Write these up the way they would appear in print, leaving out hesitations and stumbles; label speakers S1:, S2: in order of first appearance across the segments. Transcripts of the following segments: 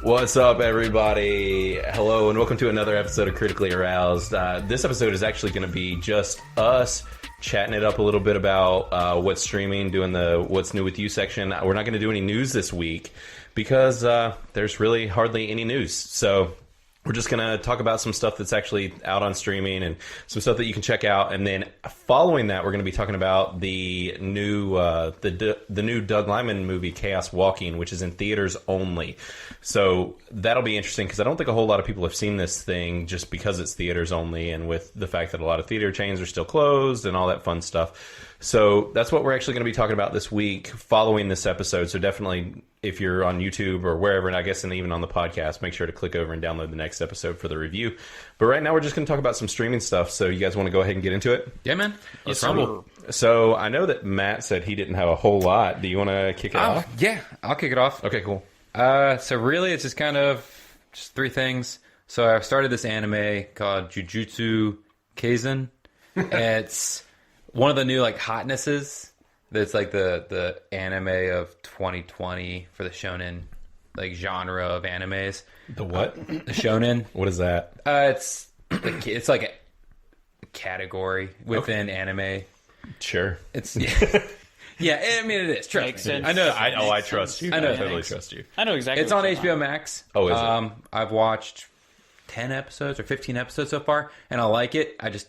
S1: What's up, everybody? Hello, and welcome to another episode of Critically Aroused. This episode is actually going to be just us chatting it up a little bit about what's streaming, doing the What's New With You section. We're not going to do any news this week because there's really hardly any news. So we're just going to talk about some stuff that's actually out on streaming and some stuff that you can check out. And then following that, we're going to be talking about the new the new Doug Liman movie, Chaos Walking, which is in theaters only. So that'll be interesting because I don't think a whole lot of people have seen this thing just because it's theaters only, and with the fact that a lot of theater chains are still closed and all that fun stuff. So that's what we're actually going to be talking about this week following this episode. So definitely, if you're on YouTube or wherever, and I guess and even on the podcast, make sure to click over and download the next episode for the review. But right now, we're just going to talk about some streaming stuff. So you guys want to go ahead and get into it?
S2: Yeah, man.
S1: Let's rumble. So I know that Matt said he didn't have a whole lot. Do you want to kick it off?
S2: Yeah, I'll kick it off.
S1: Okay, cool.
S2: So really, it's just kind of just three things. So I started this anime called Jujutsu Kaisen. It's one of the new like hotnesses. That's like the anime of 2020 for the shonen like genre of animes.
S1: The what?
S2: The shonen.
S1: What is that?
S2: It's like a category within anime.
S1: Sure.
S2: It's yeah. I mean, it is. Trust
S3: Makes
S2: me.
S3: sense.
S2: I know.
S1: I trust you.
S2: I know.
S1: I totally trust you.
S3: I know exactly.
S2: It's
S3: what
S2: on
S3: you're
S2: HBO Max.
S1: Oh, is it?
S2: I've watched 10 episodes or 15 episodes so far, and I like it. I just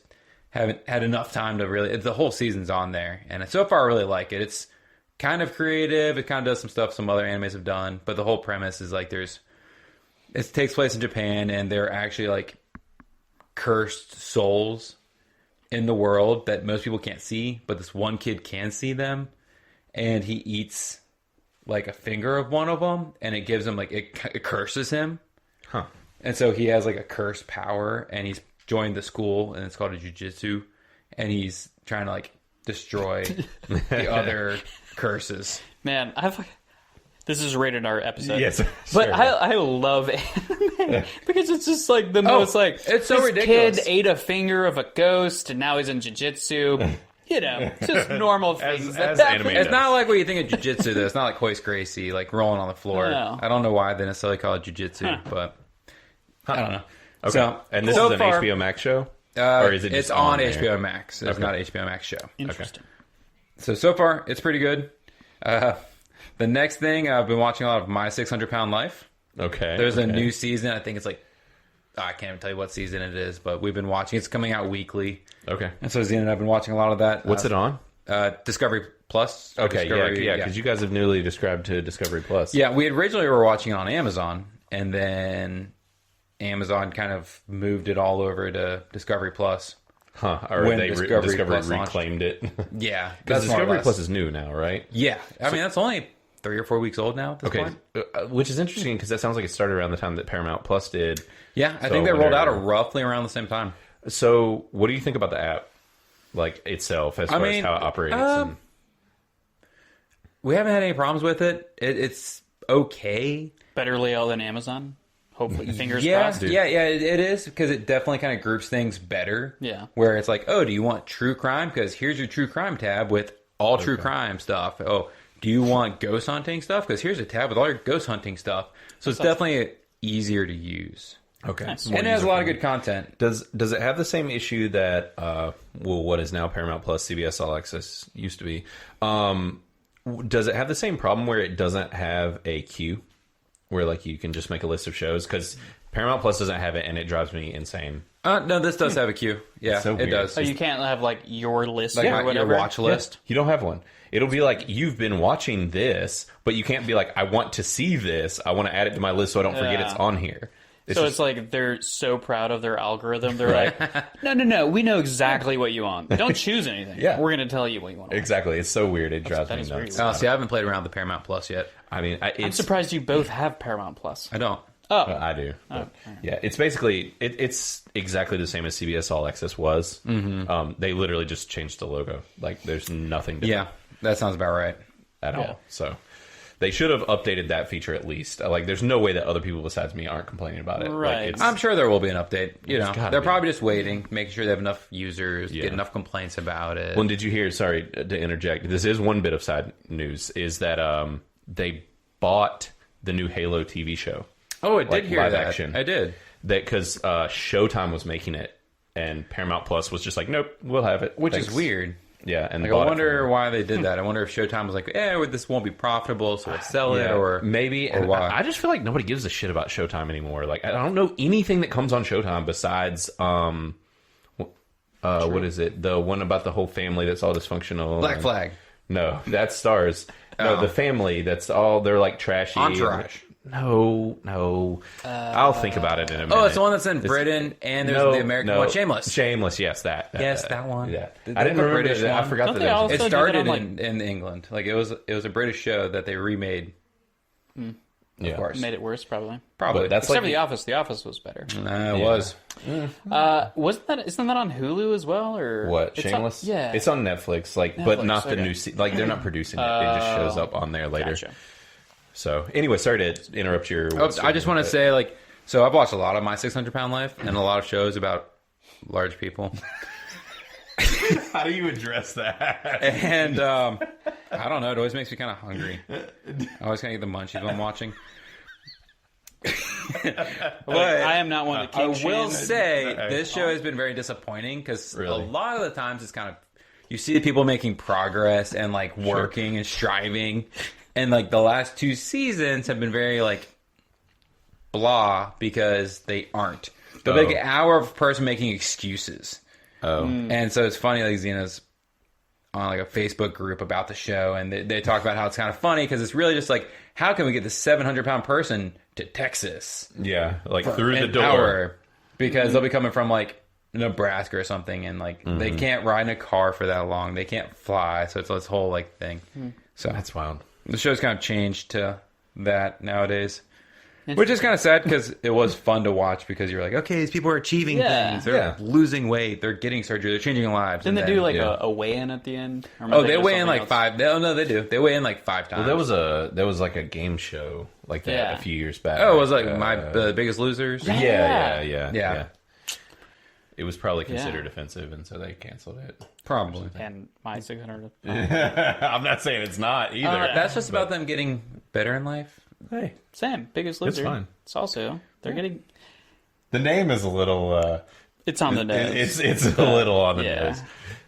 S2: haven't had enough time to really... The whole season's on there, and so far I really like it. It's kind of creative. It kind of does some stuff some other animes have done, but the whole premise is like it takes place in Japan, and they're actually like cursed souls in the world that most people can't see, but this one kid can see them, and he eats like a finger of one of them, and it gives him like it curses him.
S1: Huh.
S2: And so he has like a cursed power, and he's joined the school, and it's called a Jujutsu, and he's trying to like destroy the other curses.
S3: Man, this is rated R episode.
S1: Yes,
S3: but
S1: sure.
S3: I love anime because it's just like the most like
S2: it's so
S3: this
S2: ridiculous.
S3: kid ate a finger of a ghost and now he's in jiu-jitsu. You know, just normal things.
S1: as
S3: That-
S1: anime
S2: It's not like what you think of Jujutsu, though. It's not like Hoist Gracie, like rolling on the floor.
S3: No.
S2: I don't know why they necessarily call it Jujutsu, but I don't know.
S1: Okay.
S2: So,
S1: and this
S2: so
S1: is an
S2: far,
S1: HBO Max show? Or is it just
S2: it's on
S1: there?
S2: HBO Max. It's
S1: Okay.
S2: not an HBO Max show.
S3: Interesting.
S2: So far, it's pretty good. The next thing, I've been watching a lot of My 600 Pound Life.
S1: Okay.
S2: There's a new season. I think it's like, I can't even tell you what season it is, but we've been watching. It's coming out weekly.
S1: Okay.
S2: And so Zena and I've been watching a lot of that.
S1: What's it on?
S2: Discovery Plus. or
S1: Okay,
S2: Discovery,
S1: yeah, because you guys have newly described to Discovery Plus.
S2: Yeah, we originally were watching it on Amazon, and then Amazon kind of moved it all over to Discovery Plus.
S1: Huh. Or
S2: When
S1: they
S2: Discovery
S1: Discovery
S2: Plus launched.
S1: reclaimed it.
S2: Yeah,
S1: Because
S2: that's more or
S1: Discovery
S2: less.
S1: Plus is new now, right?
S2: Yeah, I mean that's only 3 or 4 weeks old now. At this
S1: Okay.
S2: point.
S1: Which is interesting because that sounds like it started around the time that Paramount Plus did.
S2: Yeah, I
S1: So
S2: think they rolled out
S1: whenever-
S2: roughly around the same time.
S1: So what do you think about the app? Like itself, as far as how it operates? And...
S2: We haven't had any problems with it. It's okay.
S3: Better layout than Amazon. Hopefully, fingers
S2: Yeah,
S3: crossed.
S2: yeah, it is because it definitely kind of groups things better.
S3: Yeah.
S2: Where it's like, oh, do you want true crime? Because here's your true crime tab with all true crime stuff. Oh, do you want ghost hunting stuff? Because here's a tab with all your ghost hunting stuff. So it's definitely easier to use.
S1: Okay.
S3: Nice.
S2: And it has a lot of good content.
S1: Does it have the same issue that what is now Paramount Plus, CBS All Access used to be? Does it have the same problem where it doesn't have a queue, where like you can just make a list of shows? Because Paramount Plus doesn't have it, and it drives me insane.
S2: No, this does have a queue. Yeah,
S1: so
S2: it
S1: weird.
S2: does.
S3: So you can't have like your list
S2: Like
S3: or
S2: your
S3: whatever.
S2: watch list.
S1: You don't have one. It'll be like, you've been watching this, but you can't be like, I want to see this. I want to add it to my list so I don't forget
S3: Yeah.
S1: it's on here.
S3: So it's like they're so proud of their algorithm. They're like, no, we know exactly what you want. Don't choose anything.
S1: Yeah.
S3: We're going to tell you what you want.
S1: Exactly. It's so weird. It drives
S3: that
S1: me
S3: is
S1: nuts.
S3: weird.
S2: See, I haven't played around with the Paramount Plus yet.
S1: I mean,
S3: I'm
S1: it's...
S3: surprised you both have Paramount Plus.
S2: I don't.
S3: Oh,
S1: I do. But, yeah, it's basically it's exactly the same as CBS All Access was. Mm-hmm. They literally just changed the logo. Like, there's nothing different
S2: Yeah, that sounds about right.
S1: at
S3: Yeah.
S1: all. So they should have updated that feature at least. Like, there's no way that other people besides me aren't complaining about it.
S3: Right.
S1: Like, it's,
S2: I'm sure there will be an update. You know,
S1: gotta
S2: they're
S1: be.
S2: probably just waiting, making sure they have enough users,
S1: Yeah.
S2: get enough complaints about it.
S1: Well, did you hear? Sorry to interject. This is one bit of side news. Is that they bought the new Halo TV show.
S2: Oh, I did
S1: like,
S2: hear
S1: live
S2: that.
S1: action.
S2: I did.
S1: That because Showtime was making it, and Paramount Plus was just like, nope, we'll have it.
S2: Which
S1: Thanks.
S2: is weird.
S1: Yeah, and
S2: Like,
S1: bought
S2: I
S1: it
S2: wonder
S1: from
S2: why they did that. I wonder if Showtime was like, this won't be profitable, so we'll sell it, or
S1: maybe.
S2: or
S1: And
S2: why.
S1: I just feel like nobody gives a shit about Showtime anymore. Like, I don't know anything that comes on Showtime besides what is it? The one about the whole family that's all dysfunctional.
S2: Black Flag.
S1: No, that's Stars. No,
S2: Oh.
S1: the family that's all they're like trashy.
S2: Entourage.
S1: No. I'll think about it in a minute.
S2: Oh, it's the one that's in Britain, and there's the American one, Shameless.
S1: Shameless, yes, that.
S2: Yes, that one.
S1: Yeah,
S2: The
S1: I didn't remember
S2: British
S1: that. I
S2: one.
S1: forgot
S3: Don't
S1: that.
S3: they
S1: There was-
S3: also
S2: It
S3: do that
S2: started
S3: on,
S2: in England. Like it was a British show that they remade.
S1: Yeah.
S2: Of course,
S3: Made it worse, probably.
S2: probably.
S1: But that's
S3: Except
S1: like
S3: for The Office. The Office was better.
S2: it was.
S3: Isn't that on Hulu as well? Or
S1: What,
S3: It's on-
S1: Shameless?
S3: yeah.
S1: It's on Netflix, but
S3: Netflix,
S1: not the
S3: okay.
S1: new like they're not producing it. It just shows up on there later.
S3: Gotcha.
S1: So anyway, sorry to interrupt your.
S2: I just want to say, like, so I've watched a lot of My 600-Pound Life and a lot of shows about large people.
S1: how do you address that?
S2: And I don't know. It always makes me kind of hungry. I always kind of get the munchies while I'm watching.
S3: I am not one of the
S2: I
S3: king
S2: will
S3: shins.
S2: say this show has been very disappointing because
S1: Really?
S2: a lot of the times it's kind of you see the people making progress and like working and striving, and like the last 2 seasons have been very like blah because they aren't. They'll make an hour of a person making excuses.
S1: Oh,
S2: And so it's funny, like Xena's on like a Facebook group about the show, and they talk about how it's kind of funny because it's really just like, how can we get this 700-pound person to Texas
S1: yeah, like through the
S2: an
S1: door.
S2: hour? Because they'll be coming from like Nebraska or something, and like they can't ride in a car for that long. They can't fly, so it's this whole like thing. So
S1: That's wild.
S2: the show's kind of changed to that nowadays. Which is kind of sad because it was fun to watch because you're like, okay, these people are achieving things. They're losing weight. They're getting surgery. They're changing lives.
S3: Didn't
S2: And
S3: they do
S2: then-
S3: like a weigh-in at the end? Or am I
S2: Oh,
S3: thinking
S2: they
S3: of
S2: weigh in
S3: something
S2: like
S3: else?
S2: 5. No, they do. They weigh in like 5 times.
S1: Well, there was like a game show like that
S3: Yeah.
S1: a few years back.
S2: Oh, it was like the Biggest Losers.
S1: Yeah. It was probably considered offensive, and so they canceled it.
S2: Probably.
S3: And my 600.
S1: I'm not saying it's not either.
S2: That's just about them getting better in life.
S1: Hey,
S3: Sam, Biggest Loser.
S1: fine.
S3: It's also they're getting.
S1: the name is a little.
S3: It's on the nose.
S1: It's a little on the
S3: Yeah.
S1: nose.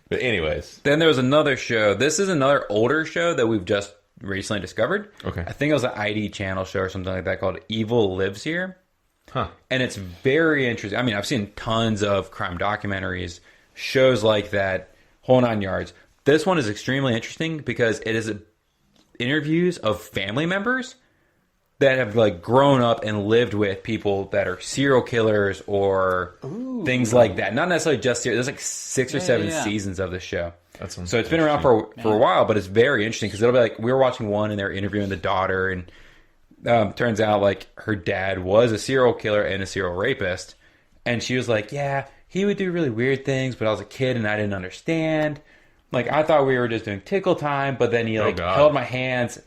S1: But anyways,
S2: Then there was another show. This is another older show that we've just recently discovered.
S1: Okay.
S2: I think it was an ID channel show or something like that called Evil Lives Here.
S1: huh?
S2: And it's very interesting. I mean, I've seen tons of crime documentaries, shows like that, whole 9 yards. This one is extremely interesting because it is interviews of family members that have like grown up and lived with people that are serial killers or things like that. Not necessarily just serial. There's like 6 or 7
S3: yeah.
S2: seasons of this show.
S1: That sounds
S2: So it's been around for a while, but it's very interesting because it'll be like we were watching one and they're interviewing the daughter, and turns out like her dad was a serial killer and a serial rapist, and she was like, yeah, he would do really weird things, but I was a kid and I didn't understand. Like I thought we were just doing tickle time, but then he like
S1: God.
S2: held my hands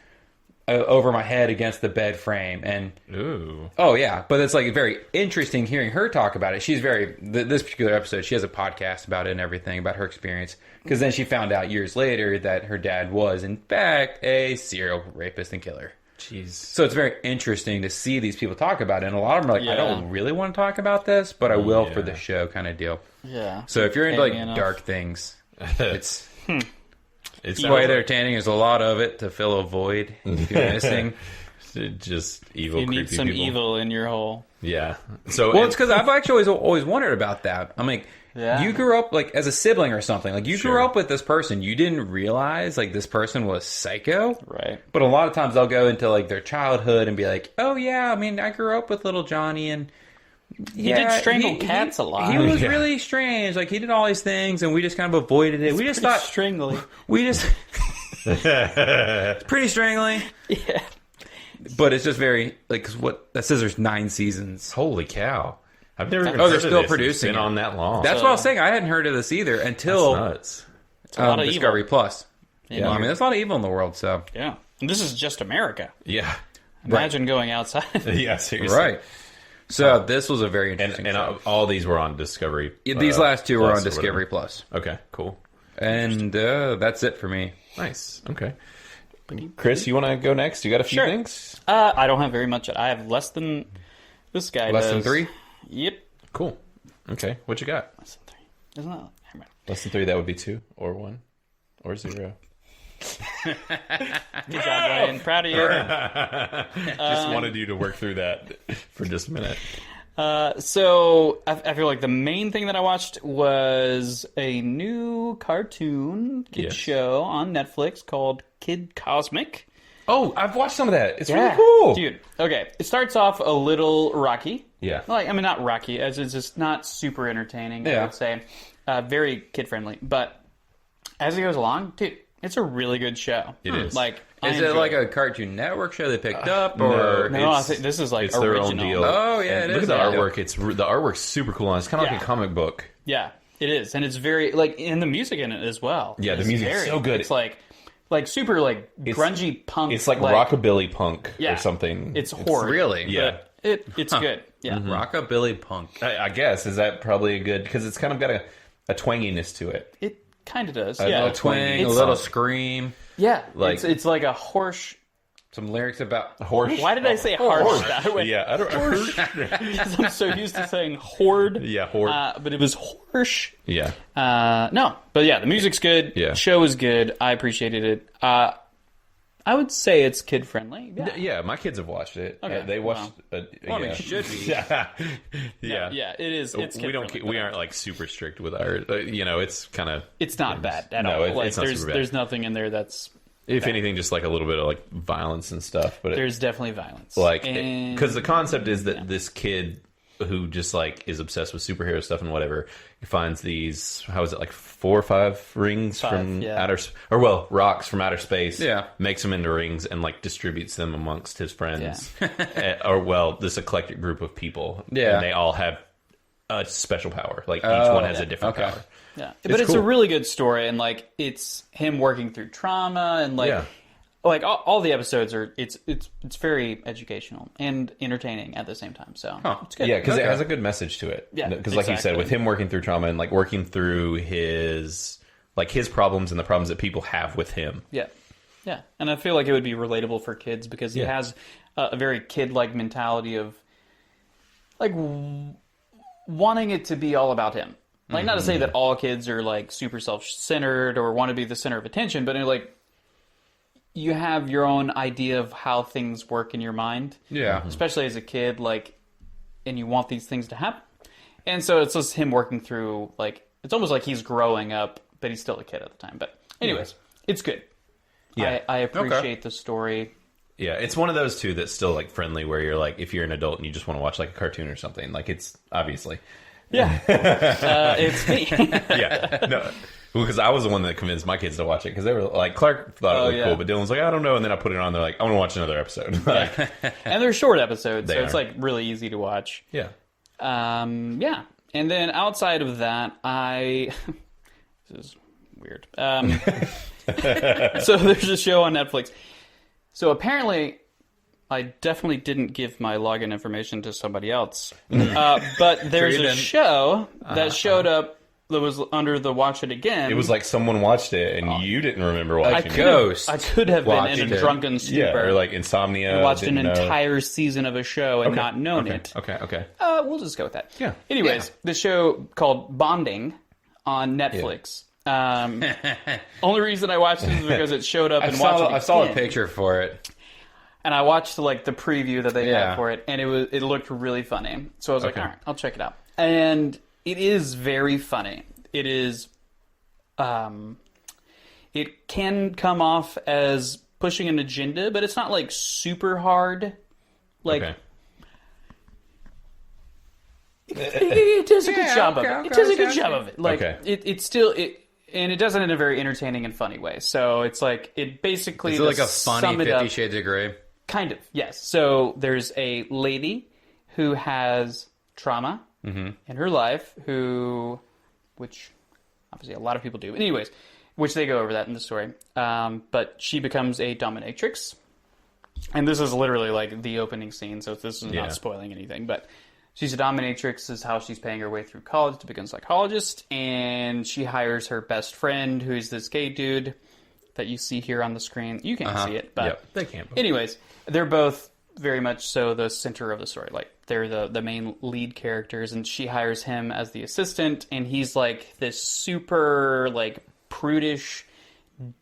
S2: over my head against the bed frame, and
S1: Ooh.
S2: oh yeah, but it's like very interesting hearing her talk about it. She's this particular episode, she has a podcast about it and everything about her experience, because then she found out years later that her dad was in fact a serial rapist and killer.
S1: Jeez.
S2: So it's very interesting to see these people talk about it, and a lot of them are like, I
S3: Yeah.
S2: don't really want to talk about this, but I will for the show kind of deal.
S3: Yeah.
S2: So if you're into like
S3: Pay me enough.
S2: dark things, it's
S1: It's
S2: quite entertaining. There's a lot of it to fill a void if you're missing.
S1: just evil,
S3: You need
S1: creepy
S3: some
S1: people.
S3: evil in your hole.
S1: Yeah. So
S2: Well, it's because I've actually always wondered about that. I'm like,
S3: Yeah.
S2: you grew up like as a sibling or something. Like you
S1: Sure.
S2: grew up with this person. You didn't realize like this person was psycho.
S3: Right.
S2: But a lot of times they'll go into like their childhood and be like, oh yeah, I mean, I grew up with little Johnny and
S3: He did strangle cats a lot.
S2: He was
S1: Yeah.
S2: really strange. Like he did all these things and we just kind of avoided it. We just thought
S3: strangly.
S2: we just it's pretty strangling.
S3: Yeah.
S2: But it's just very like 'cause what that says there's 9 seasons.
S1: holy cow! I've never even
S2: Oh,
S1: heard
S2: they're
S1: of
S2: still
S1: this.
S2: producing
S1: It's been
S2: it.
S1: on that long.
S2: That's what I was saying. I hadn't heard of this either until
S1: nuts.
S3: It's a lot of
S2: Discovery
S3: evil.
S2: Plus.
S3: Yeah.
S2: Well, I mean, there's a lot of evil in the world, so
S3: Yeah. And this is just America.
S1: Yeah.
S3: Imagine going outside.
S1: Yeah. Seriously.
S2: right. So this was a very
S1: And
S2: interesting.
S1: and
S2: show.
S1: all these were on Discovery.
S2: These last 2 were
S1: Plus
S2: on
S1: or
S2: Discovery
S1: whatever.
S2: Plus,
S1: Okay. Cool.
S2: and that's it for me.
S1: Nice. Okay. Chris, you want to go next? You got a few
S3: Sure.
S1: things?
S3: I don't have very much. I have less than This guy
S2: Less
S3: does.
S2: than 3?
S3: Yep.
S1: Cool. Okay, what you got?
S3: Less than 3. Isn't that?
S1: Less than 3, that would be 2 or 1 or 0.
S3: Good job, Blaine. Proud of you.
S1: Just wanted you to work through that for just a minute.
S3: So I feel like the main thing that I watched was a new cartoon kid show on Netflix called Kid Cosmic.
S1: Oh, I've watched some of that. It's
S3: Yeah.
S1: really cool.
S3: Dude. Okay. It starts off a little rocky.
S1: Yeah.
S3: Like, I mean, not rocky, as it's just not super entertaining, I
S2: Yeah.
S3: would say. Very kid-friendly. But as it goes along, dude, it's a really good show.
S1: It is.
S3: Like, I
S2: Is it
S3: enjoy
S2: like a Cartoon Network show they picked up? Or
S3: No, I think this is like
S1: it's
S3: original.
S1: their own deal.
S2: Oh, yeah,
S1: And
S2: it
S1: look
S2: is
S1: at the
S2: their
S1: artwork. The artwork's super cool. And it's kind of like a comic book.
S3: Yeah, it is. And it's very, like, in the music in it as well.
S1: Yeah, the
S3: It's
S1: music's so good.
S3: It's like super, like, grungy punk.
S1: It's like rockabilly punk or something.
S3: It's horrid.
S2: Really?
S1: Yeah.
S3: But it's good. Yeah.
S2: Rockabilly Punk.
S1: I guess. Is that probably a good... Because it's kind of got a twanginess to it.
S3: It kind of does.
S1: A
S3: Yeah.
S1: little
S2: Twang, a
S1: It's-
S2: little scream.
S3: Yeah.
S1: Like-
S3: it's like a horse.
S2: Some lyrics about...
S1: Horse.
S3: Why did I say harsh that way?
S1: Yeah, I don't...
S3: Because I'm so used to saying horde.
S1: Yeah, horde.
S3: But it was horse.
S1: Yeah.
S3: No, but yeah, the music's good.
S1: Yeah.
S3: Show is good. I appreciated it. I would say it's kid friendly. Yeah.
S1: Yeah, my kids have watched it.
S3: Okay,
S1: They watched...
S2: Well, I mean, it should be.
S1: Yeah.
S3: Yeah, it is. It's
S1: we don't.
S3: kid-friendly,
S1: We aren't like super strict with our. It's kind of.
S3: It's not bad at
S1: No,
S3: all.
S1: it's
S3: Like,
S1: not super bad.
S3: there's nothing in there that's.
S1: If anything, just like a little bit of like violence and stuff. But
S3: There's definitely violence.
S1: like
S3: And-
S1: because the concept is that this kid who just like is obsessed with superhero stuff and whatever, he finds these, how is it, like 4 or 5 rings from rocks from outer space.
S2: Yeah.
S1: Makes them into rings and like distributes them amongst his friends. This eclectic group of people.
S2: Yeah.
S1: And they all have a special power. Like each one has a different
S2: Okay.
S1: power.
S3: Yeah, but it's a
S1: cool.
S3: really good story, and like it's him working through trauma, and like
S1: Yeah.
S3: like all the episodes are it's very educational and entertaining at the same time. So it's good.
S1: Yeah, because it
S2: Okay.
S1: has a good message to it.
S3: Yeah,
S1: because like you said,
S3: exactly.
S1: with him working through trauma and like working through his problems and the problems that people have with him.
S3: Yeah, and I feel like it would be relatable for kids because he has a very kid-like mentality of like wanting it to be all about him. Like, not to say that all kids are like super self-centered or want to be the center of attention, but like you have your own idea of how things work in your mind.
S2: Yeah.
S3: Especially as a kid, like, and you want these things to happen. And so it's just him working through, like, it's almost like he's growing up, but he's still a kid at the time. But anyways, it's good.
S1: Yeah.
S3: I appreciate the story.
S1: Yeah, it's one of those two that's still like friendly where you're like, if you're an adult and you just want to watch like a cartoon or something, like it's obviously.
S3: Yeah. It's me.
S1: Yeah. No. Because I was the one that convinced my kids to watch it because they were like, Clark thought it looked cool, but Dylan's like, I don't know. And then I put it on. They're like, I want to watch another episode. Like,
S3: And they're short episodes, so
S1: They
S3: it's
S1: are.
S3: like really easy to watch.
S1: yeah.
S3: Yeah. And then outside of that, this is weird. So there's a show on Netflix. So apparently, I definitely didn't give my login information to somebody else. But there's
S2: Sure you
S3: a
S2: didn't.
S3: show that showed up that was under the Watch It Again.
S1: It was like someone watched it and you didn't remember
S3: I
S1: watching
S3: could
S1: it.
S2: Ghost
S3: I could have been
S2: watched
S3: in a
S2: it.
S3: drunken stupor.
S1: Yeah, or like insomnia.
S3: and watched an
S1: didn't know.
S3: entire season of a show and not known it.
S1: Okay.
S3: We'll just go with that.
S1: Yeah.
S3: Anyways, the show called Bonding on Netflix. Only reason I watched it is because it showed up and watched it
S2: I saw a
S3: again.
S2: picture for it.
S3: And I watched like the preview that they
S2: Yeah.
S3: had for it, and it looked really funny. So I was like,
S1: Okay.
S3: all right, I'll check it out. And it is very funny. It is, it can come off as pushing an agenda, but it's not like super hard. Like,
S1: Okay.
S3: it does a good job of it.
S2: okay,
S3: It does a
S2: okay,
S3: good job of it. Like,
S1: Okay.
S3: it's still and it does it in a very entertaining and funny way. So it's like it basically
S2: Is it like
S3: to
S2: a funny
S3: sum it up-
S2: 50 Shades of Grey?
S3: Kind of, yes. So there's a lady who has trauma in her life, which obviously a lot of people do. Anyways, which they go over that in the story. But she becomes a dominatrix. And this is literally like the opening scene, so this is
S1: Yeah.
S3: not spoiling anything. But she's a dominatrix, is how she's paying her way through college to become a psychologist. And she hires her best friend, who is this gay dude that you see here on the screen. You can't see it, but
S1: Yep. They can't.
S3: anyways, they're both very much so the center of the story. Like, they're the main lead characters, and she hires him as the assistant, and he's like this super like prudish,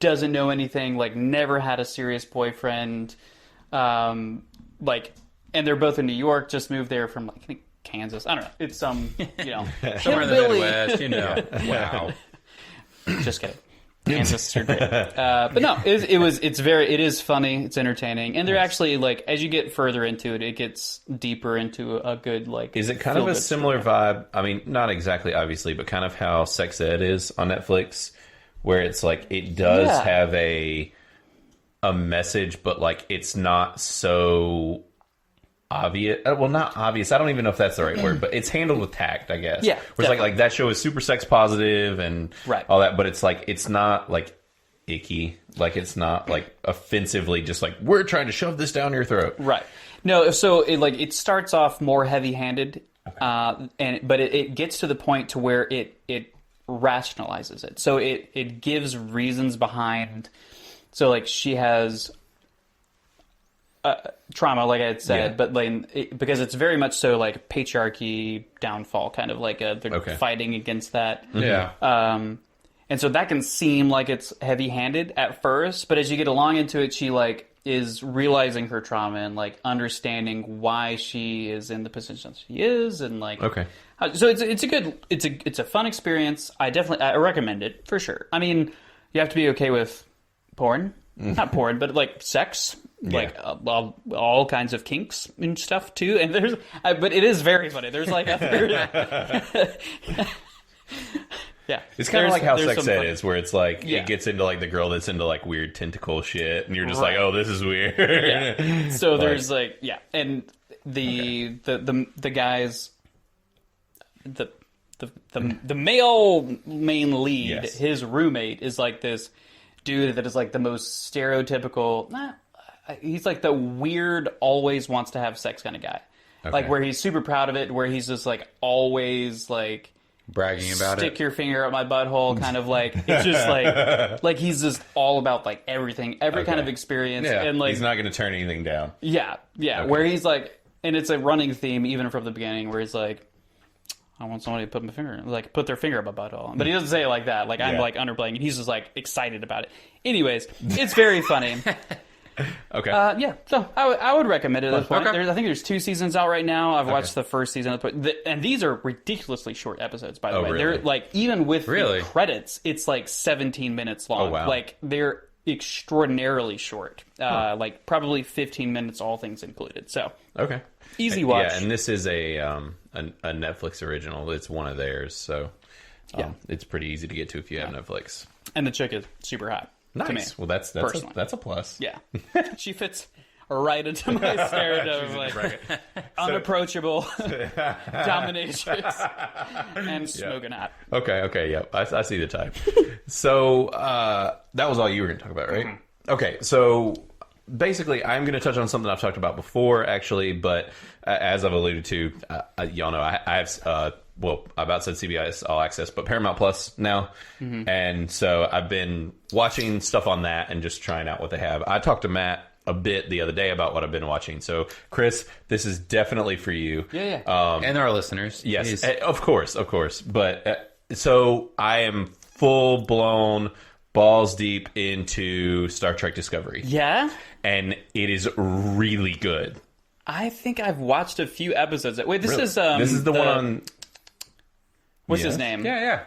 S3: doesn't know anything, like never had a serious boyfriend, like, and they're both in New York, just moved there from like I think Kansas. I don't know. It's you know,
S2: somewhere in the Midwest, you know. Wow.
S3: Just kidding. Kansas are great. But no, it is funny, it's entertaining, and they're actually like, as you get further into it, it gets deeper into a good like.
S1: Is it kind of a similar vibe? I mean, not exactly, obviously, but kind of how Sex Ed is on Netflix, where it's like it does have a message, but like it's not so obvious. Well, not obvious. I don't even know if that's the right word, but it's handled with tact, I guess.
S3: Yeah,
S1: where it's like that show is super sex positive and all that, but it's like it's not like icky. Like it's not like offensively just like we're trying to shove this down your throat.
S3: Right. No. So it starts off more heavy-handed, but it gets to the point to where it rationalizes it. So it gives reasons behind. So like she has trauma, like I had said, but like because it's very much so like patriarchy downfall, kind of like they're fighting against that.
S2: Yeah.
S3: And so that can seem like it's heavy-handed at first, but as you get along into it, she like is realizing her trauma and like understanding why she is in the position she is, and like so it's a fun experience. I recommend it for sure. I mean, you have to be okay with porn. Not porn, but like sex, like all kinds of kinks and stuff too. And there's, but it is very funny. There's like
S1: it's kind of like how Sex Ed is, where it's like it gets into like the girl that's into like weird tentacle shit, and you're just like, oh, this is weird.
S3: So like, there's like and the guys, the male main lead, his roommate is like this dude that is like the most stereotypical. He's like the weird, always wants to have sex kind of guy. Like where he's super proud of it, where he's just like always like
S2: bragging about
S3: stick your finger up my butthole, kind of like it's just like he's just all about like everything, every kind of experience, and like
S1: he's not going to turn anything down.
S3: Where he's like, and it's a running theme even from the beginning, where he's like, I want somebody to put their finger up my butthole. But he doesn't say it like that. Like, I'm like underplaying it. He's just like excited about it. Anyways, it's very funny. So I would recommend it at this point. I think there's 2 seasons out right now. I've watched the first season. And these are ridiculously short episodes, by the way. Really? They're like, even with the credits, it's like 17 minutes long. Oh, wow. Like, they're extraordinarily short. Like, probably 15 minutes, all things included. So, easy watch.
S1: Yeah, and this is a Netflix original. It's one of theirs, so it's pretty easy to get to if you have Netflix.
S3: And the chick is super hot.
S1: Nice.
S3: To me,
S1: well, that's a plus.
S3: Yeah, she fits right into my stereotype of like unapproachable, dominatrix, and smoking hot.
S1: Okay, yeah, I see the type. So that was all you were going to talk about, right? Mm-hmm. Okay, so basically, I'm going to touch on something I've talked about before, actually, but as I've alluded to, y'all know I have, well, I about said CBS All Access, but Paramount Plus now. Mm-hmm. And so I've been watching stuff on that and just trying out what they have. I talked to Matt a bit the other day about what I've been watching. So, Chris, this is definitely for you.
S3: Yeah.
S2: And our listeners.
S1: Yes, of course. But so I am full-blown balls deep into Star Trek Discovery.
S3: Yeah?
S1: And it is really good.
S3: I think I've watched a few episodes. Wait, this is
S1: the one on...
S3: What's his name?
S2: Yeah.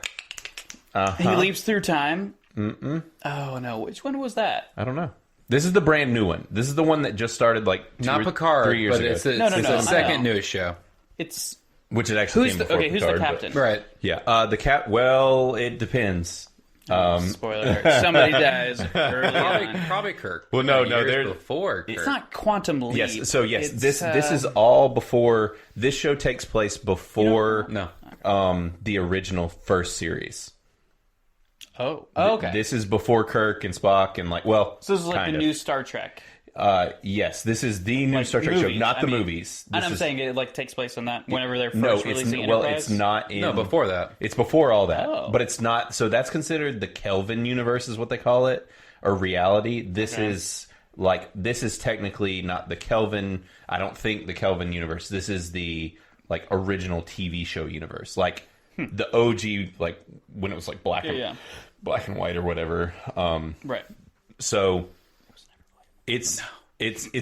S3: He leaps through time. Mm-mm. Oh, no. Which one was that?
S1: I don't know. This is the brand new one. This is the one that just started like
S2: not Picard,
S1: 3 years ago.
S2: It's the second newest show.
S3: It's...
S1: Which it actually came before Picard.
S3: Who's the captain?
S2: Right.
S1: Yeah. Well, it depends.
S3: Spoiler alert. Somebody dies early on.
S2: Probably Kirk.
S1: Well, no, there's
S2: before Kirk.
S3: It's not Quantum Leap.
S1: Yes, so yes, this is all before. This show takes place before the original first series.
S3: Oh, okay.
S1: This is before Kirk and Spock and
S3: so this is like the new Star Trek.
S1: Yes, this is the new Star Trek show, not the movies.
S3: And I'm saying it like takes place on that whenever they're first releasing Enterprise.
S1: Well, it's not in...
S2: No, before that.
S1: It's before all that. But it's not... So that's considered the Kelvin universe is what they call it, or reality. This is like, this is technically not the Kelvin. I don't think the Kelvin universe. This is the like original TV show universe, like the OG, like when it was like black and white or whatever.
S3: Right.
S1: So it's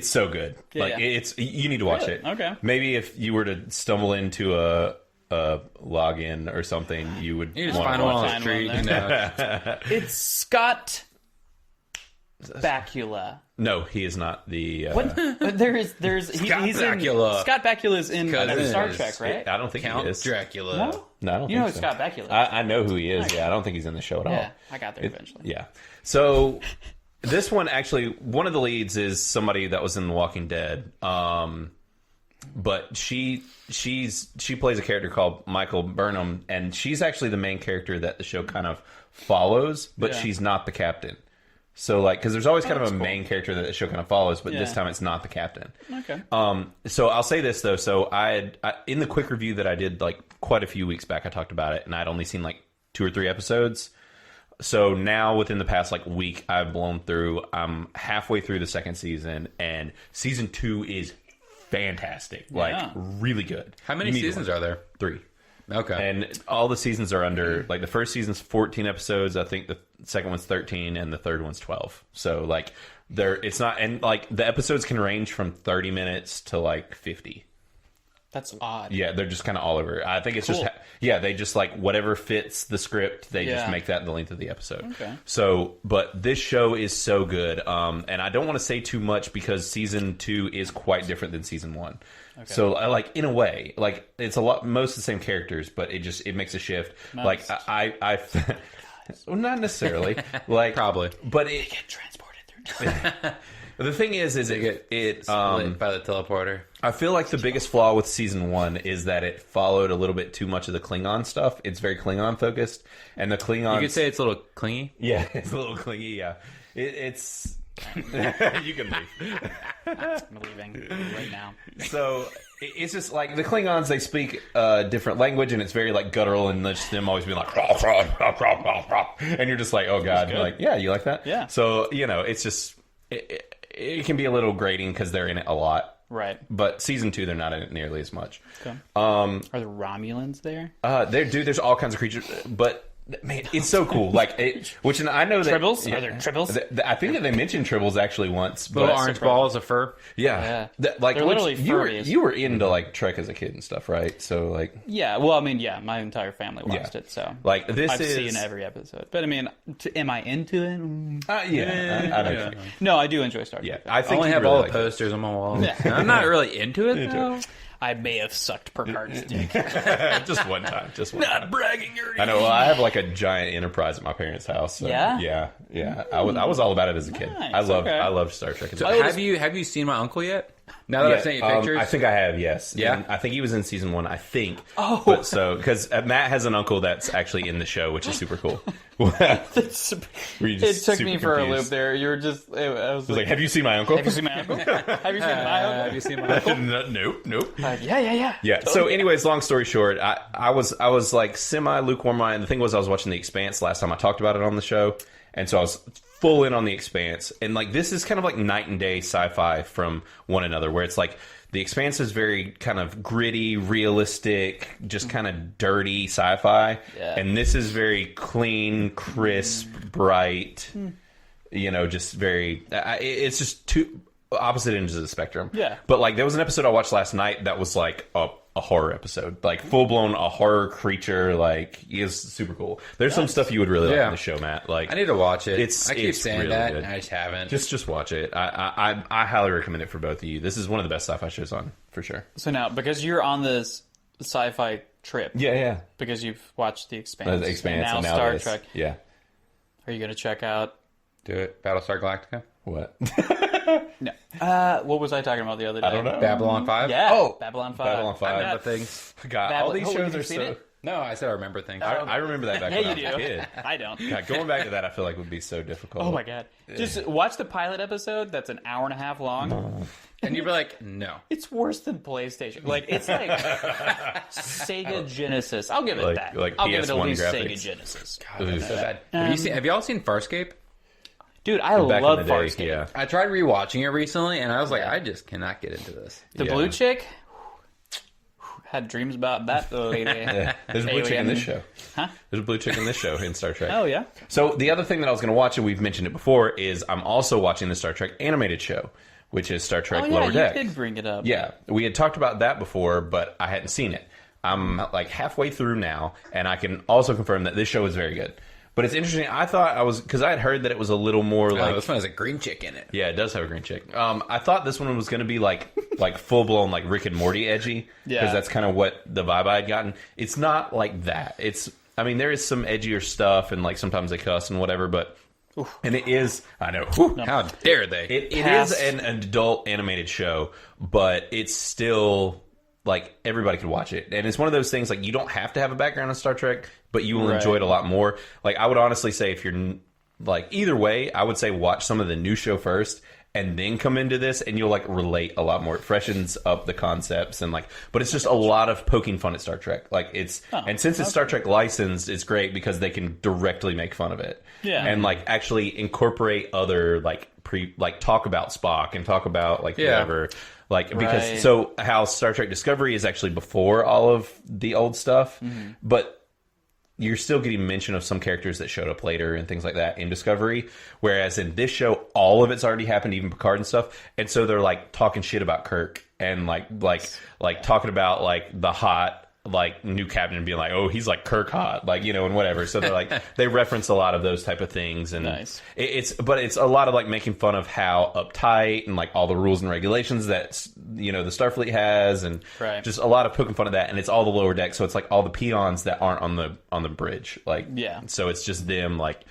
S1: so good. It's you need to watch it.
S3: Okay.
S1: Maybe if you were to stumble into a login or something, you would
S2: just find one on the street.
S3: It's Scott Bakula.
S1: No, he is not the.
S3: What? There's he's
S2: Bakula.
S3: in Scott Bakula's in Star Trek, right?
S1: I don't think
S2: Count
S1: he is.
S2: Dracula.
S3: No,
S1: I don't
S3: you know
S1: think so.
S3: Scott Bakula.
S1: I know who he is. Yeah, I don't think he's in the show at all.
S3: Yeah, I got there eventually.
S1: Yeah. So this one actually, one of the leads is somebody that was in The Walking Dead. But she plays a character called Michael Burnham, and she's actually the main character that the show kind of follows, but she's not the captain. So, like, because there's always kind of a main character that the show kind of follows, but this time it's not the captain.
S3: Okay.
S1: So I'll say this, though. So I in the quick review that I did, like, quite a few weeks back, I talked about it, and I'd only seen, like, 2 or 3 episodes. So now, within the past, like, week, I've blown through. I'm halfway through the second season, and season 2 is fantastic. Like, really good.
S2: How many seasons are there?
S1: 3.
S2: Okay.
S1: And all the seasons are under, like, the first season's 14 episodes. I think the second one's 13, and the third one's 12. So, like, it's not, and, like, the episodes can range from 30 minutes to, like, 50.
S3: That's odd.
S1: Yeah, they're just kind of all over. I think it's just, they just, like, whatever fits the script, they just make that the length of the episode.
S3: Okay.
S1: So, but this show is so good. And I don't want to say too much because season 2 is quite different than season 1. Okay. So, like, in a way, like, it's a lot, most of the same characters, but it makes a shift.
S3: Nice.
S1: Like, I well, not necessarily. Like,
S2: probably.
S1: But
S3: They get transported through time.
S1: the thing is it
S2: by the teleporter.
S1: I feel like the biggest flaw with season 1 is that it followed a little bit too much of the Klingon stuff. It's very Klingon focused, and the Klingons.
S2: You could say it's a little clingy.
S1: Yeah, it's a little clingy. Yeah, it's. You can leave.
S3: I'm leaving right now.
S1: So it's just like the Klingons. They speak a different language, and it's very like guttural, and just them always being like, and you're just like, oh god, you're like, yeah, you like that?
S3: Yeah.
S1: So it's just it can be a little grating because they're in it a lot.
S3: Right.
S1: But season 2, they're not in it nearly as much.
S3: Okay. Are the Romulans there?
S1: There's all kinds of creatures, but man, it's so cool. Like, I know that
S3: Tribbles? Are there tribbles?
S1: I think that they mentioned tribbles actually once. But,
S2: Little orange balls of fur.
S1: Yeah.
S3: Yeah.
S1: Like,
S3: They're literally furries.
S1: You were into like Trek as a kid and stuff, right? So like,
S3: Yeah. Well, I mean, yeah, my entire family watched it, so
S1: like
S3: I've seen every episode. But I mean, am I into it?
S1: I don't know.
S3: No, I do enjoy Star
S1: Yeah,
S3: Trek.
S1: I
S2: I
S1: think
S2: only
S1: you
S2: have
S1: really
S2: all
S1: like
S2: the posters on my wall. I'm not really into it, though.
S3: I may have sucked Picard's dick.
S1: Just one time.
S3: Not bragging or
S1: I know. Well, I have like a giant Enterprise at my parents' house. So,
S3: Yeah?
S1: Yeah. I was all about it as a kid.
S3: Nice,
S1: I love Star Trek.
S2: So have you seen my uncle yet? Now that I've sent you pictures?
S1: I think I have, yes.
S2: Yeah?
S1: And I think he was in season 1, I think.
S3: Oh.
S1: But because Matt has an uncle that's actually in the show, which is super cool.
S3: It took me for a loop there. You were just... I was
S1: like, have you seen my uncle?
S3: have you seen my uncle? Have you seen my uncle?
S2: Have you seen my uncle?
S1: Nope.
S3: Yeah.
S1: Yeah. So, anyways, long story short, I was like semi lukewarm on it. And the thing was, I was watching The Expanse last time I talked about it on the show, and so I was full in on The Expanse. And like this is kind of like night and day sci-fi from one another, where it's like The Expanse is very kind of gritty, realistic, just kind of dirty sci-fi, and this is very clean, crisp, bright. Just very. It's just two opposite ends of the spectrum.
S3: Yeah.
S1: But like there was an episode I watched last night that was like a horror episode, like full blown a horror creature. Like is super cool. There's some stuff you would really like in the show, Matt. Like
S2: I need to watch it. I keep
S1: it's
S2: saying
S1: really
S2: that,
S1: good.
S2: and I just haven't.
S1: Just watch it. I highly recommend it for both of you. This is one of the best sci-fi shows on for sure.
S3: So now, because you're on this sci-fi trip,
S1: Yeah.
S3: because you've watched The Expanse,
S1: The Expanse
S3: and now
S1: Star
S3: Star Trek,
S1: Yeah.
S3: are you going to check out?
S2: Do it. Battlestar Galactica.
S1: What?
S3: No. What was I talking about the other day?
S1: I don't know.
S2: Babylon 5.
S3: Yeah.
S1: Oh,
S3: Babylon 5.
S1: Babylon 5.
S2: I remember things.
S1: God, all these shows
S3: have you
S1: are
S3: seen
S1: so.
S3: it?
S2: No, I said I remember things.
S1: I remember that back
S3: Yeah,
S1: when I
S3: you
S1: was a
S3: do.
S1: kid.
S3: I don't.
S1: God, going back to that, I feel like would be so difficult.
S3: Oh my god! Just watch the pilot episode. That's an hour and a half long.
S2: And you'd be like, no.
S3: It's worse than PlayStation. Like it's like Sega Genesis. I'll give it that.
S1: like
S3: I'll give it at
S1: PS1
S3: least
S1: graphics.
S3: Sega Genesis.
S2: God, that's so bad. Have y'all seen Farscape?
S3: Dude, I
S1: back
S3: love
S1: in the day,
S3: Farscape.
S1: yeah.
S2: I tried rewatching it recently, and I was like, I just cannot get into this.
S3: The
S1: Yeah.
S3: blue chick had dreams about that lady.
S1: Yeah. There's a blue chick in this show.
S3: Huh?
S1: There's a blue chick in this show in Star Trek.
S3: Oh, yeah?
S1: So the other thing that I was going to watch, and we've mentioned it before, is I'm also watching the Star Trek animated show, which is Star Trek
S3: Oh, yeah,
S1: Lower Deck.
S3: you did bring it up.
S1: Yeah, we had talked about that before, but I hadn't seen it. I'm like halfway through now, and I can also confirm that this show is very good. But it's interesting. I thought because I had heard that it was a little more like
S2: This one has a green chick in it.
S1: yeah, it does have a green chick. I thought this one was going to be like full blown like Rick and Morty edgy because that's kind of what the vibe I had gotten. It's not like that. I mean, there is some edgier stuff and like sometimes they cuss and whatever, but and it is. I know.
S2: How dare they?
S1: It is an adult animated show, but it's still like everybody could watch it, and it's one of those things like you don't have to have a background in Star Trek, but you will enjoy it a lot more. Like I would honestly say, if you're like either way, I would say watch some of the new show first, and then come into this, and you'll like relate a lot more. It freshens up the concepts and like, but it's just a lot of poking fun at Star Trek. Like and since it's Star Trek licensed, it's great because they can directly make fun of it.
S3: Yeah.
S1: And like actually incorporate other like talk about Spock and talk about like whatever. Like because so how Star Trek Discovery is actually before all of the old stuff, but you're still getting mention of some characters that showed up later and things like that in Discovery. Whereas in this show, all of it's already happened, even Picard and stuff. And so they're like talking shit about Kirk and like talking about like the hot like new captain and being like, oh, he's like Kirk hot, like, you know, and whatever. So they're like they reference a lot of those type of things, and but it's a lot of like making fun of how uptight and like all the rules and regulations that the Starfleet has, and just a lot of poking fun of that. And it's all the lower deck, so it's like all the peons that aren't on the bridge, like so it's just them like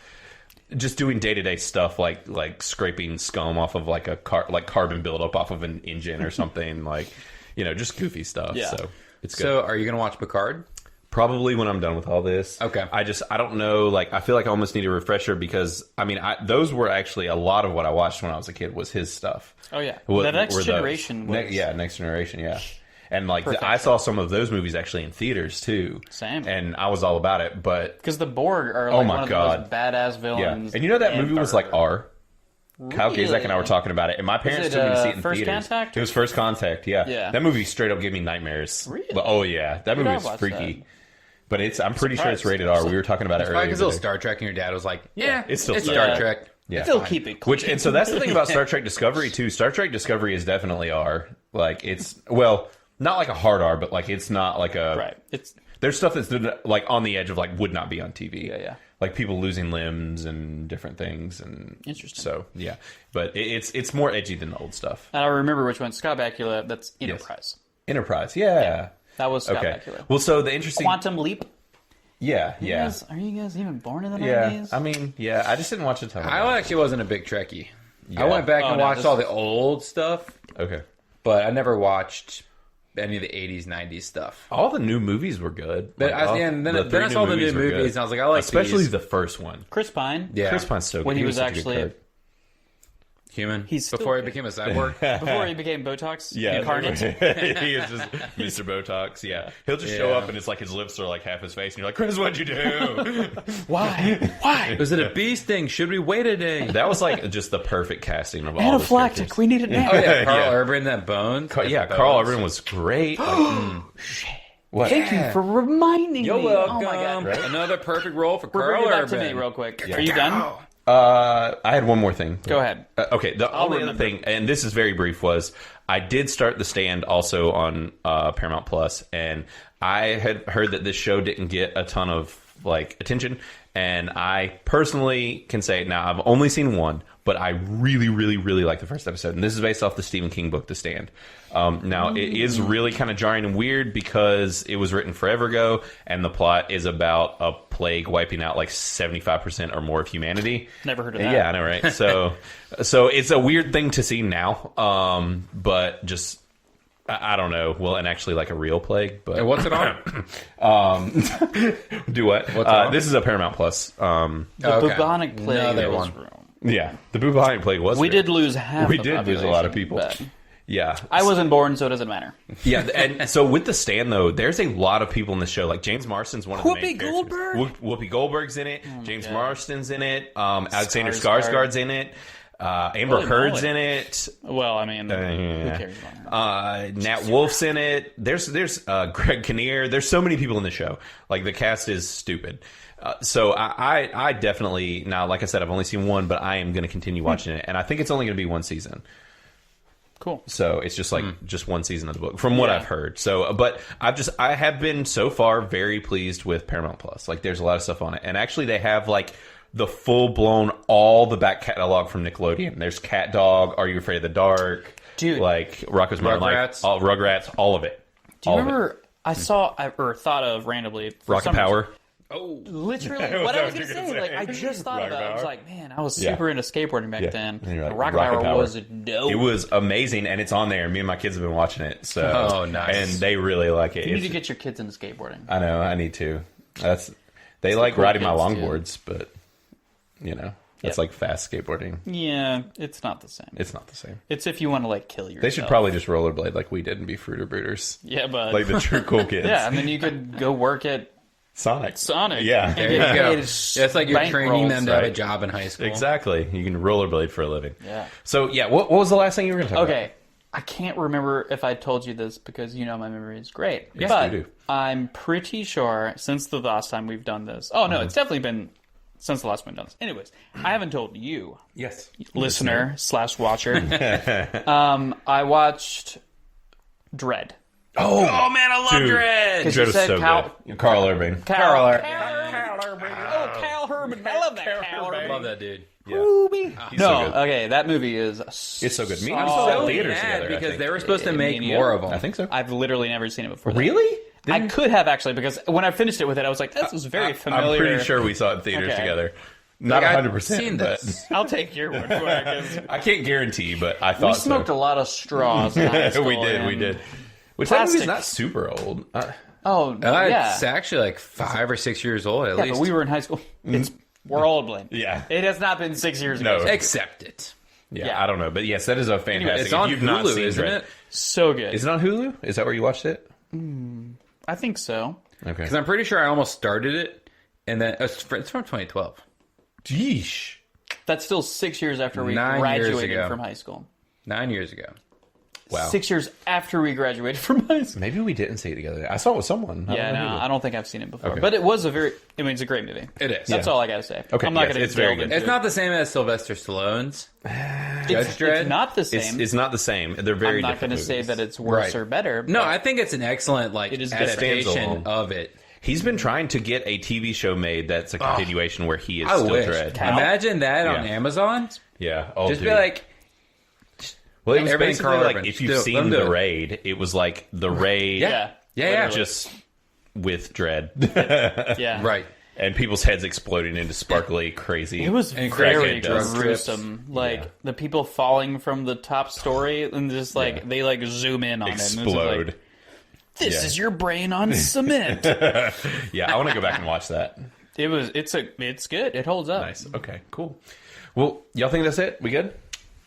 S1: just doing day-to-day stuff like scraping scum off of like carbon buildup off of an engine or something, like just goofy stuff. So it's good.
S2: So, are you going to watch Picard?
S1: Probably when I'm done with all this.
S2: Okay.
S1: I don't know. Like, I feel like I almost need a refresher because, I mean, those were actually a lot of what I watched when I was a kid was his stuff.
S3: Oh, yeah. The Next Generation was...
S1: Next Generation, yeah. And, like, I saw some of those movies actually in theaters, too.
S3: Same.
S1: And I was all about it, but...
S3: Because the Borg are, like, one of the most badass villains.
S1: Yeah. And you know that movie was, like, R? Kyle Gazak and I were talking about it, and my parents took me to see it in
S3: First
S1: theaters.
S3: Contact?
S1: It was First Contact, yeah. That movie straight up gave me nightmares.
S3: Really?
S1: But, oh, yeah. That movie was freaky. But I'm pretty sure it's rated R. We were talking about it earlier.
S2: Because it was Star Trek, and your dad was like,
S1: it's still
S2: Star Trek.
S1: Yeah.
S3: Still keep it clean.
S1: And so that's the thing about Star Trek Discovery, too. Star Trek Discovery is definitely R. Like, it's, well, not like a hard R, but, like, it's not like a...
S3: Right.
S1: There's stuff that's, like, on the edge of, like, would not be on TV.
S3: Yeah.
S1: Like people losing limbs and different things, and
S3: interesting.
S1: So yeah, but it's more edgy than the old stuff.
S3: And I remember which one. Scott Bakula. That's Enterprise.
S1: Yes. Enterprise, yeah.
S3: That was Scott Bakula.
S1: Well, so the interesting
S3: Quantum Leap.
S1: Yeah.
S3: Are you guys even born in the 90s?
S1: Yeah, I mean, I just didn't watch a ton of
S2: I actually wasn't a big Trekkie.
S1: Yeah.
S2: I went back and watched all the old stuff.
S1: Okay.
S2: But I never watched any of the 80s, 90s stuff.
S1: All the new movies were good.
S2: But then I saw the new movies, and I was like, I like
S1: especially
S2: these.
S1: the first one.
S3: Chris Pine.
S2: Yeah.
S1: Chris Pine's so good.
S3: When he was actually...
S2: human.
S3: He's
S2: before he became a cyborg.
S3: Before he became Botox incarnate.
S1: He is just Mr. Botox. Yeah, he'll just show up and it's like his lips are like half his face, and you're like, Chris, what'd you do?
S3: Why?
S2: Was it a bee sting? Should we wait a day?
S1: That was like just the perfect casting of all the
S3: Anaphylactic.
S1: characters.
S3: We need it now.
S2: Oh yeah, Carl Urban, that bone.
S1: Carl Urban was great. What?
S3: Thank you for reminding me.
S2: You're welcome.
S3: Oh my god!
S2: Right? Another perfect role for
S3: We're
S2: Carl
S3: bringing it
S2: Urban.
S3: back to me real quick. Are you done?
S1: I had one more thing.
S3: Go ahead.
S1: Okay, the only other thing, and this is very brief, was I did start The Stand also on Paramount Plus, and I had heard that this show didn't get a ton of like attention, and I personally can say now I've only seen one, but I really, really, really like the first episode, and this is based off the Stephen King book, The Stand. Now, it is really kind of jarring and weird because it was written forever ago, and the plot is about a plague wiping out like 75% or more of humanity.
S3: Never heard of that.
S1: Yeah, I know, right? So it's a weird thing to see now, but just... I don't know. Well, and actually, like a real plague. But
S2: and what's it on?
S1: Do what?
S2: What's on?
S1: This is a Paramount Plus.
S3: The bubonic plague.
S2: Another one.
S1: Yeah, the bubonic plague was.
S3: We
S1: real.
S3: did lose half.
S1: We
S3: the
S1: did lose a lot of
S3: population,
S1: people.
S3: but...
S1: Yeah.
S3: I wasn't born, so it doesn't matter.
S1: Yeah, and so with The Stand, though, there's a lot of people in the show. Like, James Marsden's one of the main characters. Whoopi Goldberg's in it. James Marsden's in it. Alexander Skarsgård's in it. Amber Heard's in it.
S3: Well, I mean, who cares about her?
S1: Nat Wolf's in it. There's Greg Kinnear. There's so many people in the show. Like, the cast is stupid. So I definitely, now, like I said, I've only seen one, but I am going to continue watching it. And I think it's only going to be one season.
S3: Cool.
S1: So it's just like just one season of the book, from what I've heard. So, but I have been so far very pleased with Paramount Plus. Like, there's a lot of stuff on it, and actually they have like the full blown all the back catalog from Nickelodeon. There's Cat Dog, Are You Afraid of the Dark,
S3: dude,
S1: like Rocko's Modern Life, Rugrats, all of it.
S3: Do you remember? I saw or thought of randomly
S1: Rocket Power.
S3: Oh, literally what I was going to say. Like, I just thought about it. I was like, man, I was super into skateboarding back then.
S1: Like,
S3: Rocket Power was dope.
S1: It was amazing, and it's on there. Me and my kids have been watching it. So,
S2: nice.
S1: And they really like it.
S3: You need to get your kids into skateboarding.
S1: I know, I need to. They like riding my longboards, but you know, that's like fast skateboarding.
S3: Yeah, it's not the same.
S1: It's not the same.
S3: It's if you want to like kill yourself.
S1: They should probably just rollerblade like we did and be Fruiter Booters.
S3: Yeah, but
S1: like the true cool kids.
S3: Yeah, and then you could go work at
S1: Sonic.
S3: Yeah.
S2: There you go. It's like you're training them to have a job in high school.
S1: Exactly. You can rollerblade for a living.
S3: Yeah.
S1: So, yeah, what was the last thing you were going to talk about?
S3: Okay. I can't remember if I told you this because you know my memory is great.
S1: Yes,
S3: but
S1: you do.
S3: I'm pretty sure since the last time we've done this. Oh, no, it's definitely been since the last time we've done this. Anyways, I haven't told you.
S1: Yes.
S3: Listener/watcher. I watched Dredd.
S1: Oh
S2: man, I love Dredd.
S1: Dredd is so good. Carl Urban.
S3: Carl Urban. Oh, Cal Urban. I love that Cal Urban.
S2: Love that dude.
S1: Yeah.
S3: No,
S1: so good.
S3: okay, that movie is
S1: It's so good. Me and
S2: I'm
S1: him saw that
S2: so
S1: in theaters
S2: mad
S1: together. I
S2: because
S1: think.
S2: they were supposed to make
S3: Me and
S2: more
S3: you?
S2: of them.
S1: I think so.
S3: I've literally never seen it before.
S1: Really?
S3: I could have actually because when I finished it with it, I was like, "This is very familiar."
S1: I'm pretty sure we saw it in theaters
S3: Okay.
S1: together. Not
S2: Like,
S1: 100%.
S2: I've seen
S1: but
S2: this.
S3: I'll take your word for it. 'Cause
S1: I can't guarantee, but I thought
S3: we smoked a lot of straws. In high school
S1: we did.
S3: and-
S1: Which that movie's
S3: Plastic.
S1: not super old.
S3: Oh, yeah.
S2: It's actually like 5 or 6 years old at
S3: Yeah,
S2: least.
S3: but we were in high school. We're old, Blaine.
S1: Yeah.
S3: It has not been 6 years ago.
S1: No.
S2: Accept it.
S1: Yeah, I don't know. But yes, that is a fantastic.
S2: It's on
S1: if you've not
S2: Hulu,
S1: seen
S2: isn't
S1: Dredd-
S2: it?
S3: So good.
S1: Is it on Hulu? Is that where you watched it?
S3: I think so.
S1: Okay.
S2: Because I'm pretty sure I almost started it, and then it's from 2012.
S1: Yeesh.
S3: That's still 6 years after we
S2: 9 years
S3: graduated
S2: ago.
S3: from high school.
S2: 9 years ago.
S1: Wow.
S3: 6 years after we graduated from high school.
S1: Maybe we didn't see it together. I saw it with someone.
S3: Yeah, no, I don't think I've seen it before.
S1: Okay.
S3: But it was it's a great movie.
S2: It is.
S3: That's all I gotta say.
S1: Okay,
S3: I'm not
S1: yes,
S3: gonna
S1: it's very
S3: delve
S1: good.
S3: into
S2: It's
S3: it.
S2: not the same as Sylvester Stallone's. Judge
S3: It's
S2: Dredd.
S3: not the same.
S1: It's not the same. They're very
S3: I'm not
S1: different
S3: going to say
S1: movies.
S3: that it's worse
S2: Right.
S3: or better.
S2: No,
S3: but
S2: I think it's an excellent
S3: It is different.
S2: adaptation
S1: Standalone.
S2: of it.
S1: He's been trying to get a TV show made that's a continuation where he is
S2: I
S1: still
S2: wish.
S1: Dredd.
S2: Imagine that on
S1: Yeah.
S2: Amazon.
S1: Yeah. Oh,
S2: Just
S1: dude.
S2: be like,
S1: well, it was
S2: everything
S1: basically
S2: Carl
S1: like
S2: Urban.
S1: if you've
S2: Still,
S1: seen
S2: let him do
S1: The
S2: it.
S1: Raid, it was like The Raid,
S3: Yeah.
S2: yeah.
S1: just with Dredd.
S3: Yeah.
S2: Right.
S1: And people's heads exploding into sparkly, crazy.
S3: It was
S2: And
S3: very
S1: crackhead dust.
S3: gruesome. Like
S1: Yeah.
S3: the people falling from the top story and just like they like zoom in on it. And it's just
S1: explode.
S3: like, this
S1: Yeah.
S3: is your brain on cement.
S1: Yeah, I want to go back and watch that.
S3: It's good. It holds up.
S1: Nice. Okay, cool. Well, y'all think that's it? We good?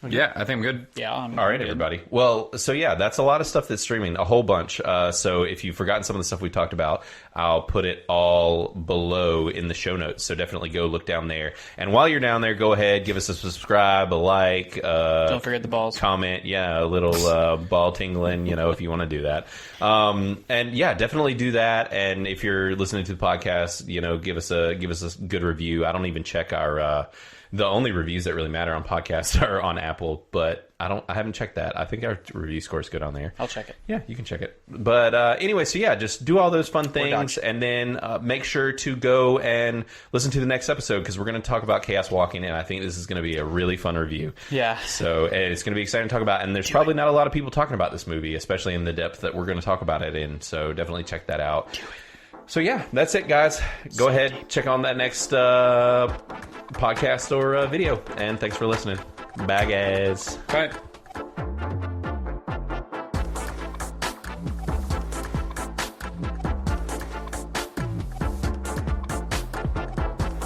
S2: Yeah, I think I'm good.
S3: Yeah.
S1: All right, everybody. Well, so yeah, that's a lot of stuff that's streaming, a whole bunch. So if you've forgotten some of the stuff we talked about, I'll put it all below in the show notes. So definitely go look down there. And while you're down there, go ahead, give us a subscribe, a like.
S3: Don't forget the balls.
S1: Comment, yeah, a little ball tingling, if you want to do that. And yeah, definitely do that. And if you're listening to the podcast, give us a good review. I don't even check our. The only reviews that really matter on podcasts are on Apple, but I haven't checked that. I think our review score is good on there.
S3: I'll check it.
S1: Yeah, you can check it. But anyway, so yeah, just do all those fun things, and then make sure to go and listen to the next episode because we're going to talk about Chaos Walking, and I think this is going to be a really fun review.
S3: Yeah.
S1: So it's going to be exciting to talk about, and there's probably not a lot of people talking about this movie, especially in the depth that we're going to talk about it in. So definitely check that out. So yeah, that's it, guys. Go ahead, check on that next podcast or video, and thanks for listening. Bye, guys.
S2: Bye.